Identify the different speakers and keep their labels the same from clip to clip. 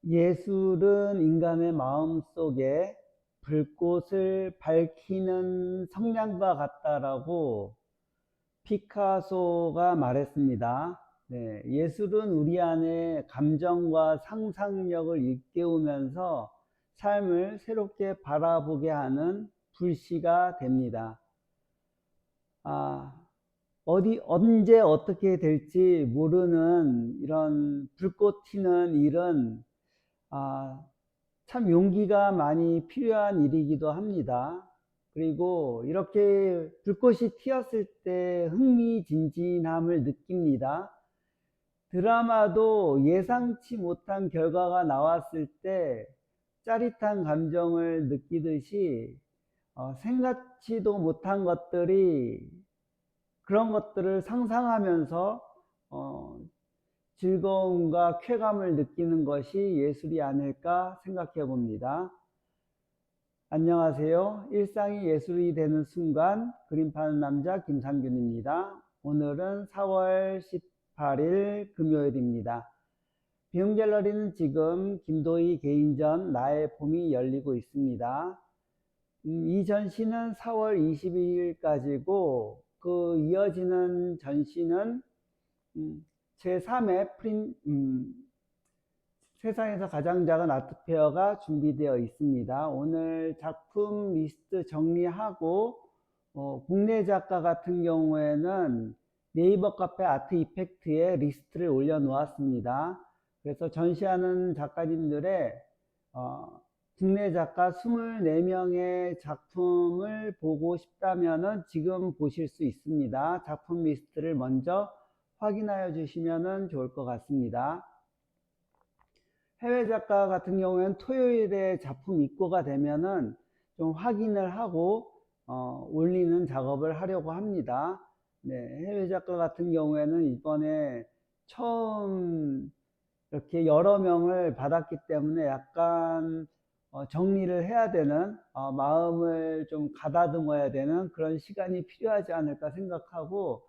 Speaker 1: 예술은 인간의 마음속에 불꽃을 밝히는 성냥과 같다라고 피카소가 말했습니다. 네, 예술은 우리 안에 감정과 상상력을 일깨우면서 삶을 새롭게 바라보게 하는 불씨가 됩니다. 아, 언제 어떻게 될지 모르는 이런 불꽃 튀는 일은 아, 참 용기가 많이 필요한 일이기도 합니다. 그리고 이렇게 불꽃이 튀었을 때 흥미진진함을 느낍니다. 드라마도 예상치 못한 결과가 나왔을 때 짜릿한 감정을 느끼듯이 생각지도 못한 것들이 그런 것들을 상상하면서 어, 즐거움과 쾌감을 느끼는 것이 예술이 아닐까 생각해 봅니다. 안녕하세요. 일상이 예술이 되는 순간 그림 파는 남자 김상균입니다. 오늘은 4월 18일 금요일입니다. 비움갤러리는 지금 김도희 개인전 나의 봄이 열리고 있습니다. 이 전시는 4월 22일까지고 그 이어지는 전시는 제3회 세상에서 가장 작은 아트페어가 준비되어 있습니다. 오늘 작품 리스트 정리하고 국내 작가 같은 경우에는 네이버 카페 아트 이펙트에 리스트를 올려놓았습니다. 그래서 전시하는 작가님들의 국내 작가 24명의 작품을 보고 싶다면 지금 보실 수 있습니다. 작품 리스트를 먼저 확인하여 주시면 좋을 것 같습니다. 해외 작가 같은 경우에는 토요일에 작품 입고가 되면은 좀 확인을 하고 올리는 작업을 하려고 합니다. 네, 해외 작가 같은 경우에는 이번에 처음 이렇게 여러 명을 받았기 때문에 약간 정리를 해야 되는 마음을 좀 가다듬어야 되는 그런 시간이 필요하지 않을까 생각하고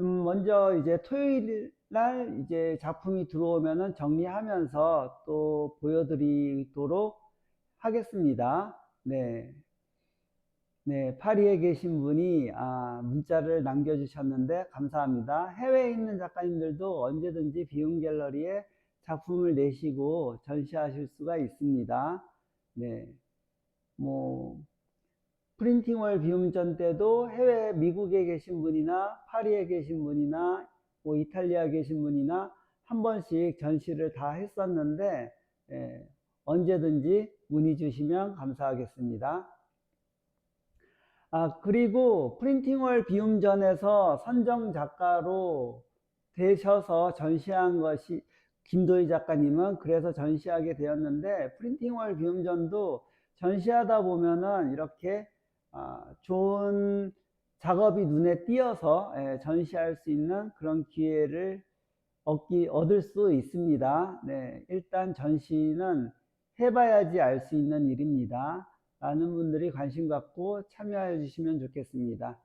Speaker 1: 먼저 이제 토요일 날 이제 작품이 들어오면은 정리하면서 또 보여드리도록 하겠습니다. 네. 네, 파리에 계신 분이 문자를 남겨주셨는데 감사합니다. 해외에 있는 작가님들도 언제든지 비움 갤러리에 작품을 내시고 전시하실 수가 있습니다. 네, 뭐 프린팅월 비움전 때도 해외 미국에 계신 분이나 파리에 계신 분이나 뭐 이탈리아에 계신 분이나 한 번씩 전시를 다 했었는데 언제든지 문의 주시면 감사하겠습니다. 그리고 프린팅월 비움전에서 선정 작가로 되셔서 전시한 것이 김도희 작가님은 그래서 전시하게 되었는데 프린팅월 비움전도 전시하다 보면은 이렇게 좋은 작업이 눈에 띄어서 전시할 수 있는 그런 기회를 얻을 수 있습니다. 네, 일단 전시는 해봐야지 알 수 있는 일입니다. 많은 분들이 관심 갖고 참여해 주시면 좋겠습니다.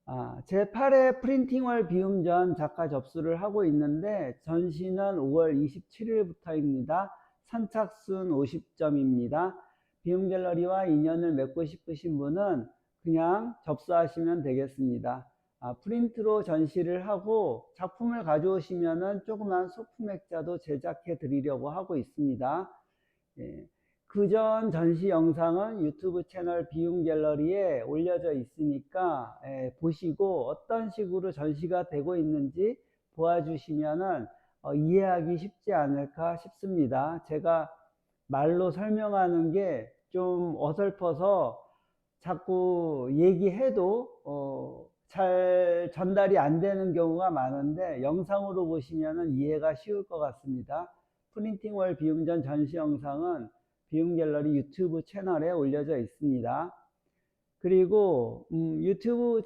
Speaker 1: 제8회 프린팅월 비움전 작가 접수를 하고 있는데 전시는 5월 27일부터입니다. 선착순 50점입니다. 비움갤러리와 인연을 맺고 싶으신 분은 그냥 접수하시면 되겠습니다. 프린트로 전시를 하고 작품을 가져오시면 조그만 소품 액자도 제작해 드리려고 하고 있습니다. 예. 그전 전시 영상은 유튜브 채널 비움갤러리에 올려져 있으니까 보시고 어떤 식으로 전시가 되고 있는지 보아주시면 이해하기 쉽지 않을까 싶습니다. 제가 말로 설명하는 게 좀 어설퍼서 자꾸 얘기해도 잘 전달이 안 되는 경우가 많은데 영상으로 보시면 이해가 쉬울 것 같습니다. 프린팅월 비움전 전시 영상은 비움갤러리 유튜브 채널에 올려져 있습니다. 그리고 유튜브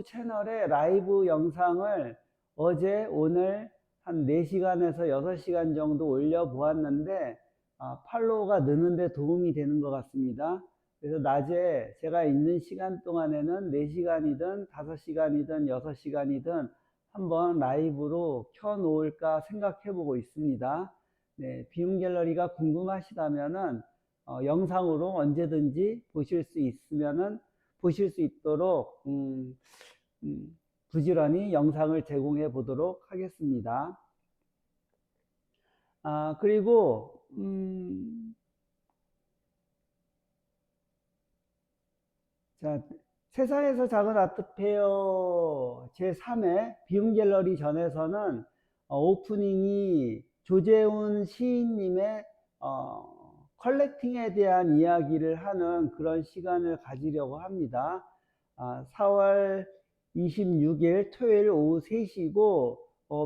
Speaker 1: 채널에 라이브 영상을 어제 오늘 한 4시간에서 6시간 정도 올려 보았는데 팔로우가 느는데 도움이 되는 것 같습니다. 그래서 낮에 제가 있는 시간 동안에는 4시간이든 5시간이든 6시간이든 한번 라이브로 켜 놓을까 생각해 보고 있습니다. 네, 비움 갤러리가 궁금하시다면은 영상으로 언제든지 보실 수 있도록 부지런히 영상을 제공해 보도록 하겠습니다. 그리고 자, 세상에서 작은 아트페어 제3회 비움 갤러리 전에서는 오프닝이 조재훈 시인님의 컬렉팅에 대한 이야기를 하는 그런 시간을 가지려고 합니다. 4월 26일 토요일 오후 3시고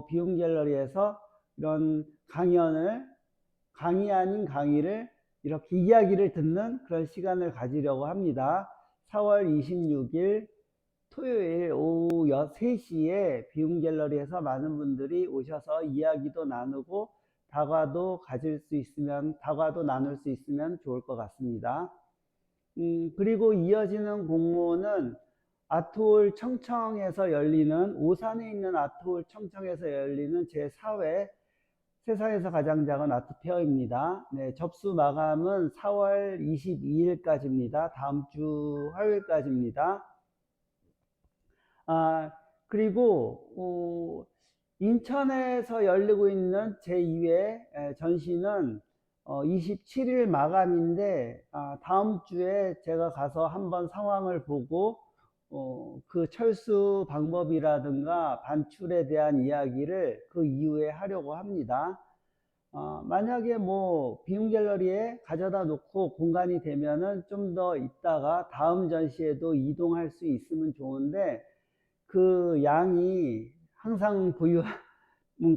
Speaker 1: 비움 갤러리에서 이런 강의 아닌 강의를 이렇게 이야기를 듣는 그런 시간을 가지려고 합니다. 4월 26일 토요일 오후 3시에 비움 갤러리에서 많은 분들이 오셔서 이야기도 나누고 다과도 나눌 수 있으면 좋을 것 같습니다. 그리고 이어지는 공모는 아트홀 청청에서 열리는, 오산에 있는 아트홀 청청에서 열리는 제4회 세상에서 가장 작은 아트페어입니다. 네, 접수 마감은 4월 22일까지입니다. 다음 주 화요일까지입니다. 그리고 인천에서 열리고 있는 제2회 전시는 27일 마감인데 다음 주에 제가 가서 한번 상황을 보고 그 철수 방법이라든가 반출에 대한 이야기를 그 이후에 하려고 합니다. 만약에 뭐 비움 갤러리에 가져다 놓고 공간이 되면은 좀 더 있다가 다음 전시에도 이동할 수 있으면 좋은데 그 양이 항상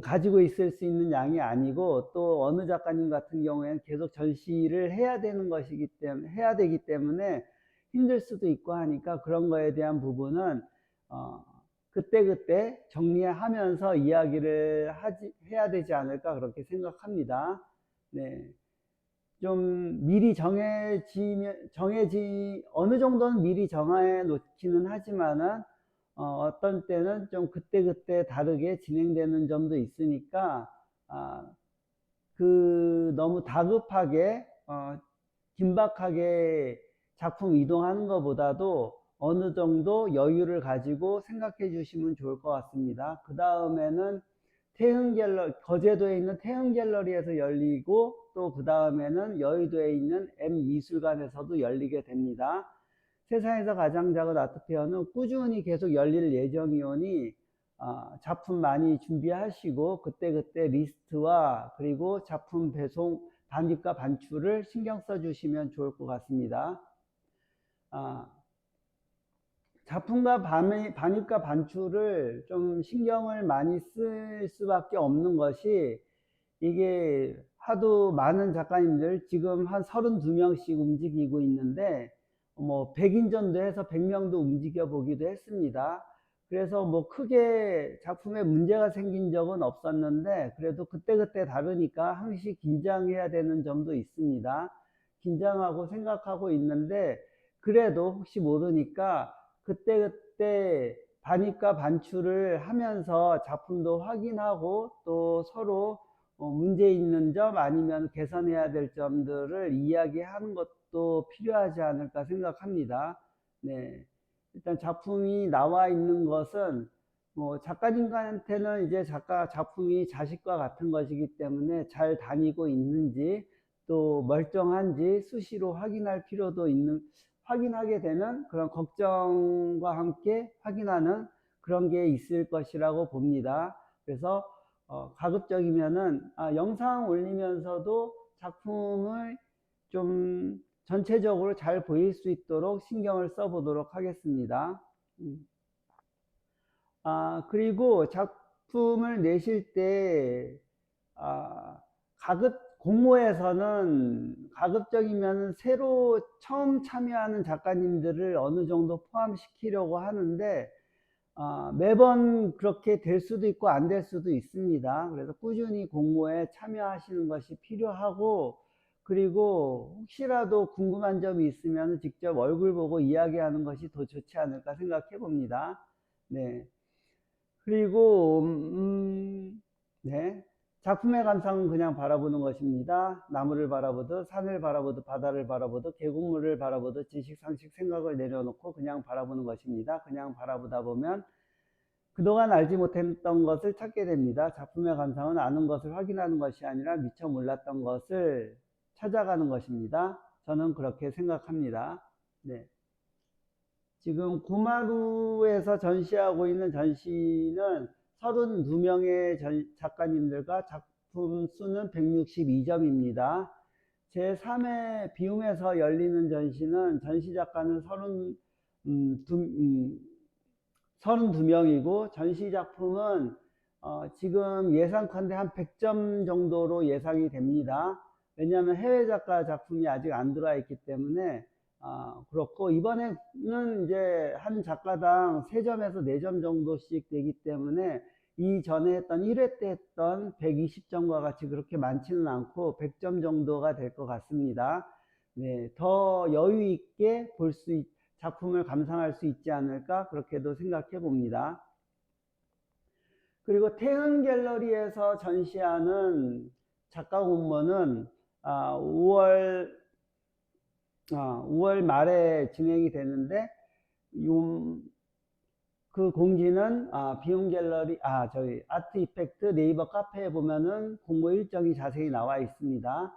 Speaker 1: 가지고 있을 수 있는 양이 아니고 또 어느 작가님 같은 경우에는 계속 전시를 해야 되기 때문에 힘들 수도 있고 하니까 그런 거에 대한 부분은 그때그때 정리하면서 이야기를 해야 되지 않을까 그렇게 생각합니다. 네. 좀 미리 어느 정도는 미리 정해 놓기는 하지만은 어떤 때는 좀 그때그때 다르게 진행되는 점도 있으니까 너무 다급하게 긴박하게 작품 이동하는 것보다도 어느 정도 여유를 가지고 생각해 주시면 좋을 것 같습니다. 그 다음에는 거제도에 있는 태흥 갤러리에서 열리고 또 그 다음에는 여의도에 있는 M미술관에서도 열리게 됩니다. 세상에서 가장 작은 아트페어는 꾸준히 계속 열릴 예정이오니 작품 많이 준비하시고 그때그때 리스트와 그리고 작품 배송 반입과 반출을 신경 써 주시면 좋을 것 같습니다. 작품과 반입과 반출을 좀 신경을 많이 쓸 수밖에 없는 것이 이게 하도 많은 작가님들 지금 한 32명씩 움직이고 있는데 뭐 100인전도 해서 100명도 움직여 보기도 했습니다. 그래서 뭐 크게 작품에 문제가 생긴 적은 없었는데 그래도 그때그때 다르니까 항시 긴장해야 되는 점도 있습니다. 긴장하고 생각하고 있는데 그래도 혹시 모르니까 그때그때 반입과 반출을 하면서 작품도 확인하고 또 서로 문제 있는 점 아니면 개선해야 될 점들을 이야기하는 것도 필요하지 않을까 생각합니다. 네. 일단 작품이 나와 있는 것은 뭐 작가님한테는 이제 작품이 자식과 같은 것이기 때문에 잘 다니고 있는지 또 멀쩡한지 수시로 확인하게 되는 그런 걱정과 함께 확인하는 그런 게 있을 것이라고 봅니다. 그래서 가급적이면은 영상 올리면서도 작품을 좀 전체적으로 잘 보일 수 있도록 신경을 써 보도록 하겠습니다. 그리고 작품을 내실 때 공모에서는 가급적이면 새로 처음 참여하는 작가님들을 어느 정도 포함시키려고 하는데 매번 그렇게 될 수도 있고 안 될 수도 있습니다. 그래서 꾸준히 공모에 참여하시는 것이 필요하고 그리고 혹시라도 궁금한 점이 있으면 직접 얼굴 보고 이야기하는 것이 더 좋지 않을까 생각해 봅니다. 네. 그리고 네. 작품의 감상은 그냥 바라보는 것입니다. 나무를 바라보듯 산을 바라보듯 바다를 바라보듯 계곡물을 바라보듯 지식, 상식, 생각을 내려놓고 그냥 바라보는 것입니다. 그냥 바라보다 보면 그동안 알지 못했던 것을 찾게 됩니다. 작품의 감상은 아는 것을 확인하는 것이 아니라 미처 몰랐던 것을 찾아가는 것입니다. 저는 그렇게 생각합니다. 네. 지금 구마루에서 전시하고 있는 전시는 32명의 작가님들과 작품 수는 162점입니다. 제3회 비움에서 열리는 전시는 전시 작가는 32명이고 전시 작품은 지금 예상컨대 한 100점 정도로 예상이 됩니다. 왜냐하면 해외 작가 작품이 아직 안 들어와 있기 때문에 그렇고, 이번에는 이제 한 작가당 3점에서 4점 정도씩 되기 때문에 이전에 했던 1회 때 했던 120점과 같이 그렇게 많지는 않고 100점 정도가 될 것 같습니다. 네, 더 여유 있게 작품을 감상할 수 있지 않을까 그렇게도 생각해 봅니다. 그리고 태흥 갤러리에서 전시하는 작가 공모는 5월 말에 진행이 되는데 그 공지는 비움 갤러리 저희 아트 이펙트 네이버 카페에 보면은 공모 일정이 자세히 나와 있습니다.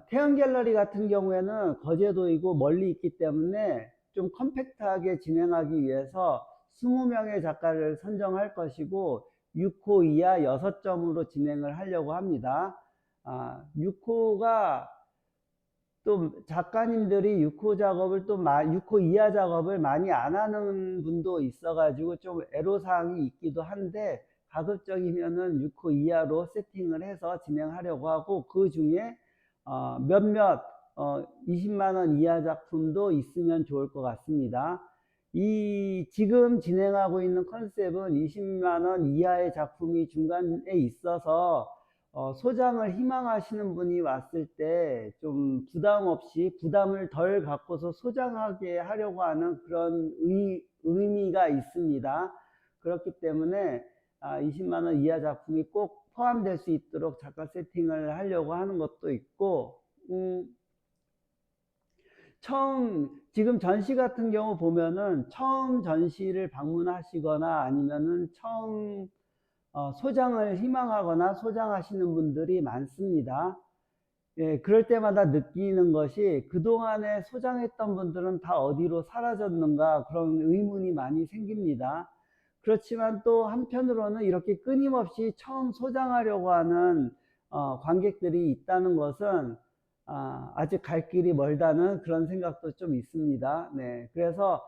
Speaker 1: 태양 갤러리 같은 경우에는 거제도이고 멀리 있기 때문에 좀 컴팩트하게 진행하기 위해서 20명의 작가를 선정할 것이고 6호 이하 6점으로 진행을 하려고 합니다. 6호가 또 작가님들이 6호 작업을 6호 이하 작업을 많이 안 하는 분도 있어가지고 좀 애로사항이 있기도 한데 가급적이면은 6호 이하로 세팅을 해서 진행하려고 하고, 그 중에 몇몇 20만원 이하 작품도 있으면 좋을 것 같습니다. 지금 진행하고 있는 컨셉은 20만원 이하의 작품이 중간에 있어서 소장을 희망하시는 분이 왔을 때 좀 부담 없이 부담을 덜 갖고서 소장하게 하려고 하는 그런 의미가 있습니다. 그렇기 때문에 20만원 이하 작품이 꼭 포함될 수 있도록 작가 세팅을 하려고 하는 것도 있고, 지금 전시 같은 경우 보면은 처음 전시를 방문하시거나 아니면은 처음 소장을 희망하거나 소장하시는 분들이 많습니다. 예, 그럴 때마다 느끼는 것이 그동안에 소장했던 분들은 다 어디로 사라졌는가 그런 의문이 많이 생깁니다. 그렇지만 또 한편으로는 이렇게 끊임없이 처음 소장하려고 하는 관객들이 있다는 것은 아직 갈 길이 멀다는 그런 생각도 좀 있습니다. 네, 그래서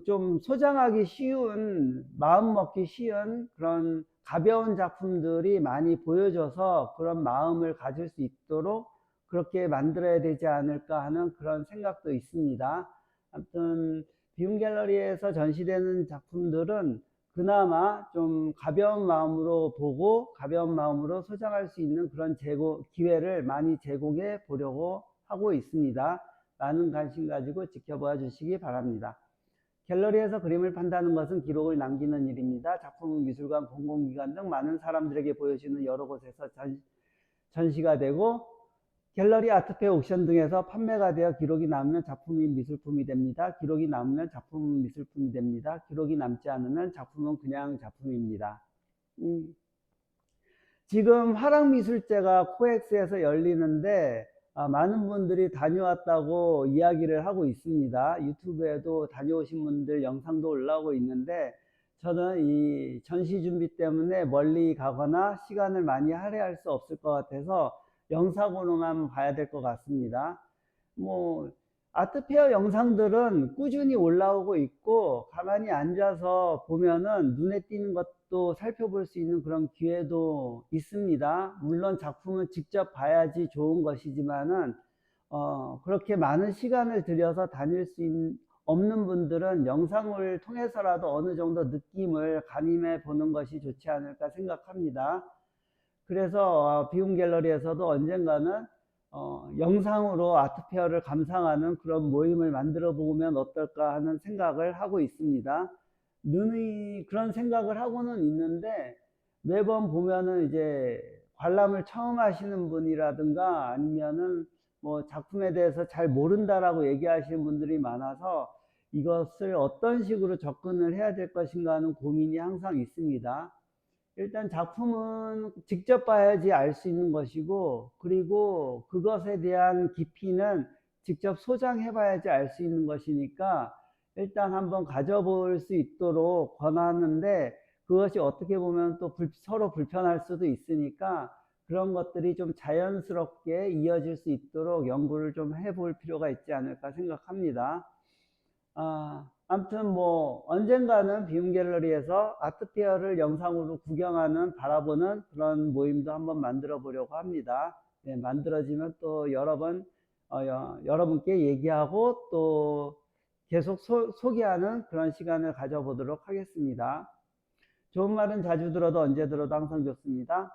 Speaker 1: 좀 소장하기 쉬운, 마음 먹기 쉬운 그런 가벼운 작품들이 많이 보여져서 그런 마음을 가질 수 있도록 그렇게 만들어야 되지 않을까 하는 그런 생각도 있습니다. 아무튼 비움 갤러리에서 전시되는 작품들은 그나마 좀 가벼운 마음으로 보고 가벼운 마음으로 소장할 수 있는 그런 기회를 많이 제공해 보려고 하고 있습니다. 많은 관심 가지고 지켜봐 주시기 바랍니다. 갤러리에서 그림을 판다는 것은 기록을 남기는 일입니다. 작품은 미술관, 공공기관 등 많은 사람들에게 보여지는 여러 곳에서 전시가 되고 갤러리, 아트페어, 옥션 등에서 판매가 되어 기록이 남으면 작품이 미술품이 됩니다. 기록이 남으면 작품은 미술품이 됩니다. 기록이 남지 않으면 작품은 그냥 작품입니다. 지금 화랑미술제가 코엑스에서 열리는데 많은 분들이 다녀왔다고 이야기를 하고 있습니다. 유튜브에도 다녀오신 분들 영상도 올라오고 있는데, 저는 이 전시 준비 때문에 멀리 가거나 시간을 많이 할애할 수 없을 것 같아서 영상으로만 봐야 될 것 같습니다. 아트페어 영상들은 꾸준히 올라오고 있고 가만히 앉아서 보면은 눈에 띄는 것도 살펴볼 수 있는 그런 기회도 있습니다. 물론 작품은 직접 봐야지 좋은 것이지만은 그렇게 많은 시간을 들여서 다닐 수 없는 분들은 영상을 통해서라도 어느 정도 느낌을 가늠해 보는 것이 좋지 않을까 생각합니다. 그래서 비움 갤러리에서도 언젠가는 영상으로 아트페어를 감상하는 그런 모임을 만들어 보면 어떨까 하는 생각을 하고 있습니다. 그런 생각을 하고는 있는데 매번 보면은 이제 관람을 처음 하시는 분이라든가 아니면은 뭐 작품에 대해서 잘 모른다라고 얘기하시는 분들이 많아서 이것을 어떤 식으로 접근을 해야 될 것인가 하는 고민이 항상 있습니다. 일단 작품은 직접 봐야지 알 수 있는 것이고, 그리고 그것에 대한 깊이는 직접 소장해 봐야지 알 수 있는 것이니까 일단 한번 가져볼 수 있도록 권하는데, 그것이 어떻게 보면 또 서로 불편할 수도 있으니까 그런 것들이 좀 자연스럽게 이어질 수 있도록 연구를 좀 해볼 필요가 있지 않을까 생각합니다. 아무튼 뭐 언젠가는 비움 갤러리에서 아트페어를 영상으로 구경하는 바라보는 그런 모임도 한번 만들어 보려고 합니다. 네, 만들어지면 또 여러분께 얘기하고 또 계속 소개하는 그런 시간을 가져보도록 하겠습니다. 좋은 말은 자주 들어도 언제 들어도 항상 좋습니다.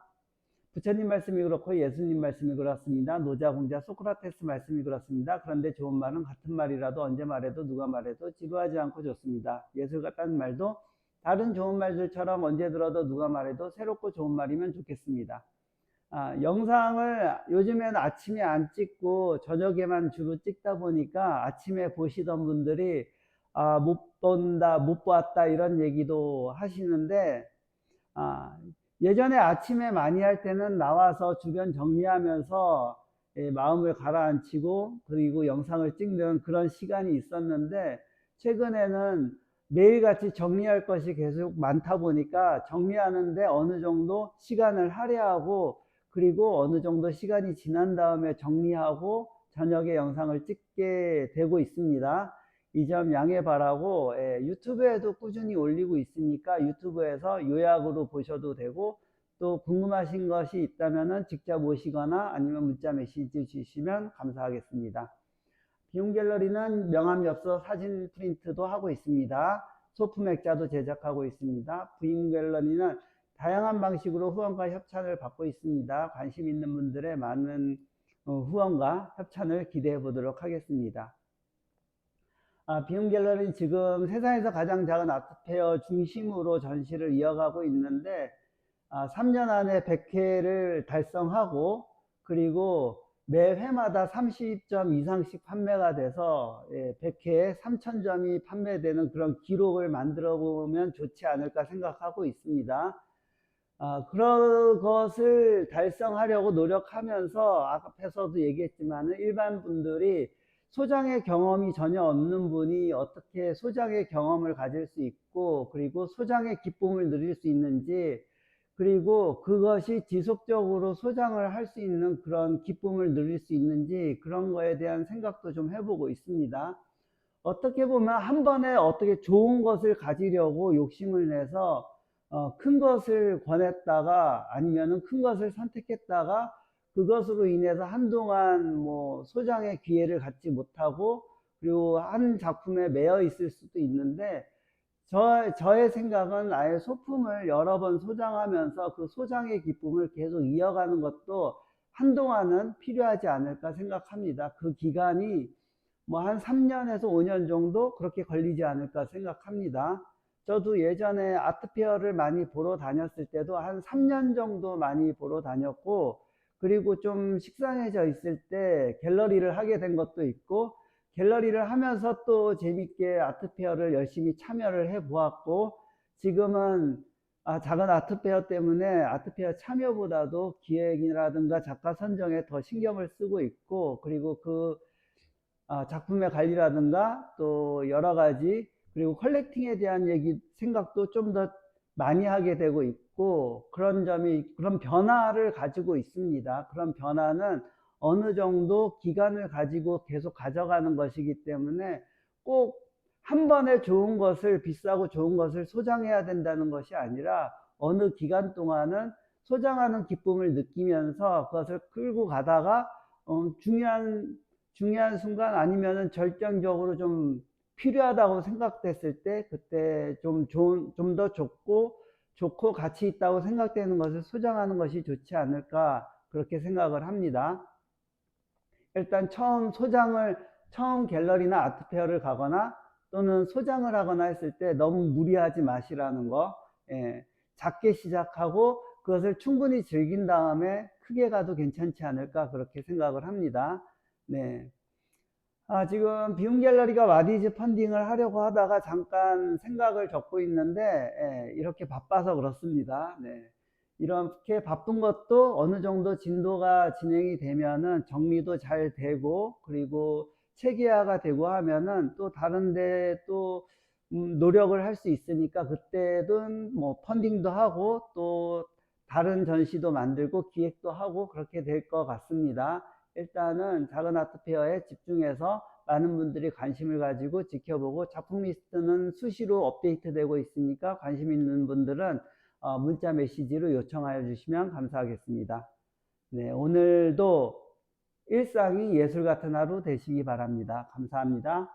Speaker 1: 부처님 말씀이 그렇고 예수님 말씀이 그렇습니다. 노자, 공자, 소크라테스 말씀이 그렇습니다. 그런데 좋은 말은 같은 말이라도 언제 말해도 누가 말해도 지루하지 않고 좋습니다. 예술 같다는 말도 다른 좋은 말들처럼 언제 들어도 누가 말해도 새롭고 좋은 말이면 좋겠습니다. 영상을 요즘에는 아침에 안 찍고 저녁에만 주로 찍다 보니까 아침에 보시던 분들이 못 본다, 못 보았다 이런 얘기도 하시는데, 예전에 아침에 많이 할 때는 나와서 주변 정리하면서 마음을 가라앉히고 그리고 영상을 찍는 그런 시간이 있었는데, 최근에는 매일같이 정리할 것이 계속 많다 보니까 정리하는데 어느 정도 시간을 할애하고, 그리고 어느 정도 시간이 지난 다음에 정리하고 저녁에 영상을 찍게 되고 있습니다. 이 점 양해 바라고, 유튜브에도 꾸준히 올리고 있으니까 유튜브에서 요약으로 보셔도 되고, 또 궁금하신 것이 있다면 직접 오시거나 아니면 문자 메시지 주시면 감사하겠습니다. 비움 갤러리는 명함 엽서 사진 프린트도 하고 있습니다. 소품 액자도 제작하고 있습니다. 비움 갤러리는 다양한 방식으로 후원과 협찬을 받고 있습니다. 관심 있는 분들의 많은 후원과 협찬을 기대해 보도록 하겠습니다. 비움 갤러리는 지금 세상에서 가장 작은 아트페어 중심으로 전시를 이어가고 있는데, 3년 안에 100회를 달성하고, 그리고 매 회마다 30점 이상씩 판매가 돼서 100회에 3,000점이 판매되는 그런 기록을 만들어 보면 좋지 않을까 생각하고 있습니다. 그런 것을 달성하려고 노력하면서 앞에서도 얘기했지만 일반 분들이 소장의 경험이 전혀 없는 분이 어떻게 소장의 경험을 가질 수 있고, 그리고 소장의 기쁨을 누릴 수 있는지, 그리고 그것이 지속적으로 소장을 할 수 있는 그런 기쁨을 누릴 수 있는지, 그런 거에 대한 생각도 좀 해보고 있습니다. 어떻게 보면 한 번에 어떻게 좋은 것을 가지려고 욕심을 내서 큰 것을 권했다가 아니면은 큰 것을 선택했다가 그것으로 인해서 한동안 뭐 소장의 기회를 갖지 못하고 그리고 한 작품에 매여 있을 수도 있는데, 저의 생각은 아예 소품을 여러 번 소장하면서 그 소장의 기쁨을 계속 이어가는 것도 한동안은 필요하지 않을까 생각합니다. 그 기간이 뭐 한 3년에서 5년 정도 그렇게 걸리지 않을까 생각합니다. 저도 예전에 아트페어를 많이 보러 다녔을 때도 한 3년 정도 많이 보러 다녔고, 그리고 좀 식상해져 있을 때 갤러리를 하게 된 것도 있고, 갤러리를 하면서 또 재밌게 아트페어를 열심히 참여를 해 보았고, 지금은 작은 아트페어 때문에 아트페어 참여보다도 기획이라든가 작가 선정에 더 신경을 쓰고 있고, 그리고 그 작품의 관리라든가 또 여러 가지, 그리고 컬렉팅에 대한 생각도 좀 더 많이 하게 되고 있고, 그런 변화를 가지고 있습니다. 그런 변화는 어느 정도 기간을 가지고 계속 가져가는 것이기 때문에 꼭 한 번에 좋은 것을, 비싸고 좋은 것을 소장해야 된다는 것이 아니라 어느 기간 동안은 소장하는 기쁨을 느끼면서 그것을 끌고 가다가 중요한 순간 아니면은 절정적으로 좀 필요하다고 생각됐을 때 그때 좀 더 좋고 가치 있다고 생각되는 것을 소장하는 것이 좋지 않을까 그렇게 생각을 합니다. 일단 처음 갤러리나 아트페어를 가거나 또는 소장을 하거나 했을 때 너무 무리하지 마시라는 거. 작게 시작하고 그것을 충분히 즐긴 다음에 크게 가도 괜찮지 않을까 그렇게 생각을 합니다. 네. 지금 비움 갤러리가 와디즈 펀딩을 하려고 하다가 잠깐 생각을 접고 있는데, 이렇게 바빠서 그렇습니다. 네. 이렇게 바쁜 것도 어느 정도 진도가 진행이 되면은 정리도 잘 되고, 그리고 체계화가 되고 하면은 또 다른데 또 노력을 할 수 있으니까 그때는 뭐 펀딩도 하고 또 다른 전시도 만들고 기획도 하고 그렇게 될 것 같습니다. 일단은 작은 아트 페어에 집중해서 많은 분들이 관심을 가지고 지켜보고, 작품 리스트는 수시로 업데이트 되고 있으니까 관심 있는 분들은 문자 메시지로 요청하여 주시면 감사하겠습니다. 네, 오늘도 일상이 예술 같은 하루 되시기 바랍니다. 감사합니다.